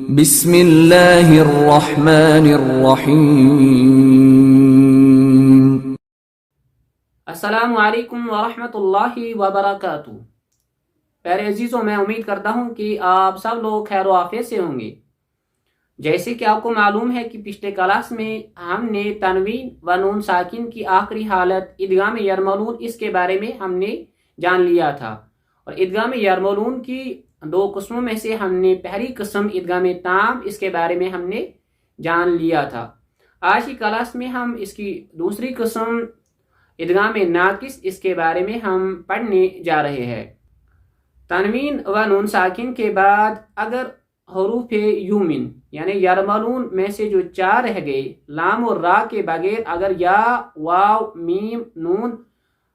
بسم اللہ الرحمن الرحیم۔ السلام علیکم ورحمۃ اللہ وبرکاتہ۔ پیارے عزیزوں، میں امید کرتا ہوں کہ آپ سب لوگ خیر و عافیت سے ہوں گے۔ جیسے کہ آپ کو معلوم ہے کہ پچھلے کلاس میں ہم نے تنوین و نون ساکن کی آخری حالت ادغام یرملون اس کے بارے میں ہم نے جان لیا تھا، اور ادغام یرملون کی دو قسموں میں سے ہم نے پہلی قسم ادغام تام اس کے بارے میں ہم نے جان لیا تھا۔ آج کی کلاس میں ہم اس کی دوسری قسم ادغام ناقص اس کے بارے میں ہم پڑھنے جا رہے ہیں۔ تنوین و نون ساکن کے بعد اگر حروف یومن یعنی یرملون میں سے جو چار رہ گئے، لام اور را کے بغیر اگر یا واو میم نون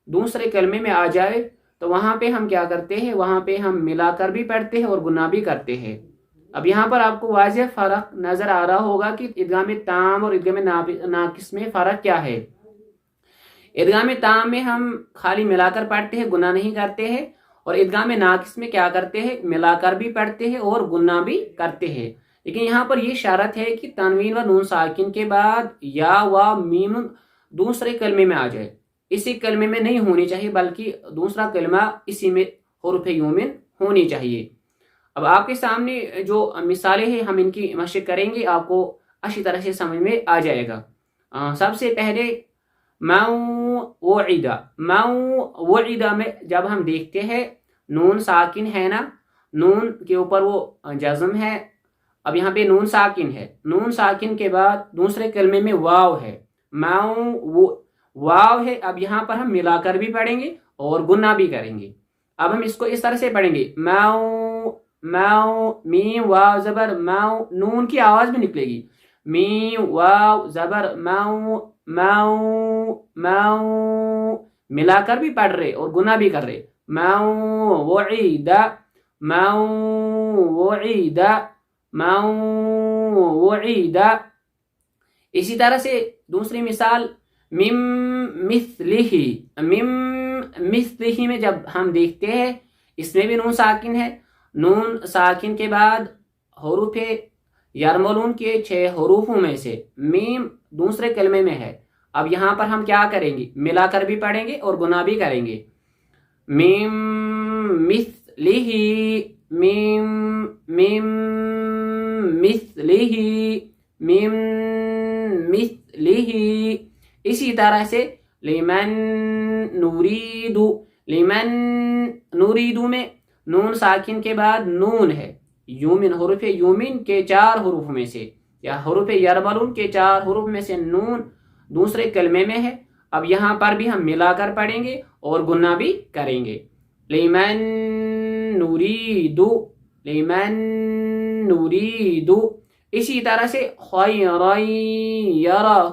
دوسرے کلمے میں آ جائے تو وہاں پہ ہم کیا کرتے ہیں، وہاں پہ ہم ملا کر بھی پڑھتے ہیں اور گنا بھی کرتے ہیں۔ اب یہاں پر آپ کو واضح فرق نظر آ رہا ہوگا کہ ادغام تام اور ادغام ناقص میں فرق کیا ہے۔ ادغام تام میں ہم خالی ملا کر پڑھتے ہیں، گنا نہیں کرتے ہیں، اور ادغام ناقص میں کیا کرتے ہیں، ملا کر بھی پڑھتے ہیں اور گنا بھی کرتے ہیں۔ لیکن یہاں پر یہ شرط ہے کہ تنوین و نون ساکن کے بعد یا واو میم دوسرے کلمے میں آ جائے، اسی کلمے میں نہیں ہونی چاہیے بلکہ دوسرا کلمہ اسی میں حروف یومن ہونی چاہیے۔ اب آپ کے سامنے جو مثالیں ہیں ہم ان کی مشق کریں گے، آپ کو اچھی طرح سے سمجھ میں آ جائے گا۔ سب سے پہلے موعدہ میں جب ہم دیکھتے ہیں نون ساکن ہے نا، نون کے اوپر وہ جزم ہے۔ اب یہاں پہ نون ساکن ہے، نون ساکن کے بعد دوسرے کلمے میں واو ہے، واو ہے۔ اب یہاں پر ہم ملا کر بھی پڑھیں گے اور گنا بھی کریں گے۔ اب ہم اس کو اس طرح سے پڑھیں گے، میم واو زبر ماؤ، نون کی آواز بھی نکلے گی، میم واو زبر ماؤ، ملا کر بھی پڑھ رہے اور گنا بھی کر رہے، موعدہ۔ اسی طرح سے دوسری مثال مم مثلہ میں جب ہم دیکھتے ہیں اس میں بھی نون ساکن ہے، نون ساکن کے بعد حروف یرملون کے 6 حروفوں میں سے میم دوسرے کلمے میں ہے۔ اب یہاں پر ہم کیا کریں گے، ملا کر بھی پڑھیں گے اور گنا بھی کریں گے، میم مثلہ، میم مثلہ۔ اسی طرح سے لمن نوریدو میں نون ساکن کے بعد نون ہے، یومن حروف یومن کے 4 حروف میں سے یا حروف یرملون کے 4 حروف میں سے نون دوسرے کلمے میں ہے۔ اب یہاں پر بھی ہم ملا کر پڑھیں گے اور گنا بھی کریں گے، لمن نوریدو۔ اسی طرح سے خیرا یرہ،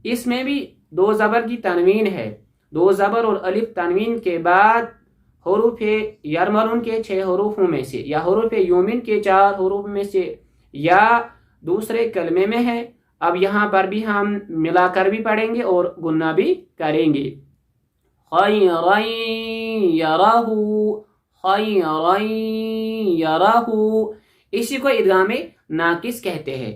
اس میں بھی 2 زبر کی تنوین ہے، 2 زبر اور الف تنوین کے بعد حروف یرملون کے 6 حروفوں میں سے یا حروف یومن کے 4 حروف میں سے یا دوسرے کلمے میں ہے۔ اب یہاں پر بھی ہم ملا کر بھی پڑھیں گے اور گنا بھی کریں گے، خیرا یرہ۔ اسی کو ادغام ناقص کہتے ہیں۔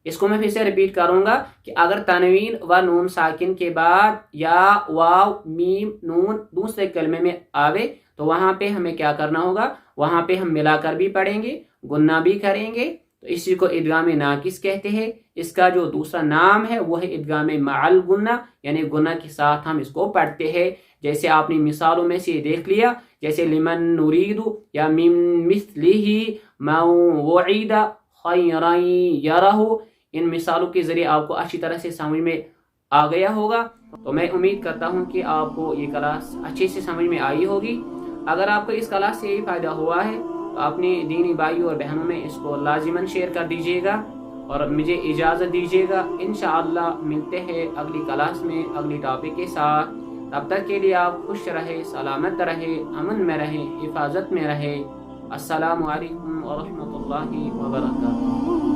اس کو میں پھر سے ریپیٹ کروں گا کہ اگر تنوین و نون ساکن کے بعد یا واو میم نون دوسرے کلمے میں آوے تو وہاں پہ ہمیں کیا کرنا ہوگا، وہاں پہ ہم ملا کر بھی پڑھیں گے، گنا بھی کریں گے، تو اسی کو ادغام ناقص کہتے ہیں۔ اس کا جو دوسرا نام ہے وہ ہے ادغام مع الغنہ، یعنی گنا کے ساتھ ہم اس کو پڑھتے ہیں۔ جیسے آپ نے مثالوں میں سے دیکھ لیا، جیسے لمن نرید یا مم مثلہ موعدہ خیرا یرہ، ان مثالوں کے ذریعے آپ کو اچھی طرح سے سمجھ میں آ گیا ہوگا۔ تو میں امید کرتا ہوں کہ آپ کو یہ کلاس اچھے سے سمجھ میں آئی ہوگی۔ اگر آپ کو اس کلاس سے یہ فائدہ ہوا ہے تو اپنے دینی بھائیوں اور بہنوں میں اس کو لازماً شیئر کر دیجیے گا اور مجھے اجازت دیجیے گا۔ انشاءاللہ ملتے ہیں اگلی کلاس میں اگلی ٹاپک کے ساتھ۔ تب تک کے لیے آپ خوش رہے، سلامت رہے، امن میں رہیں، حفاظت میں رہے۔ السلام علیکم ورحمۃ اللہ وبرکاتہ۔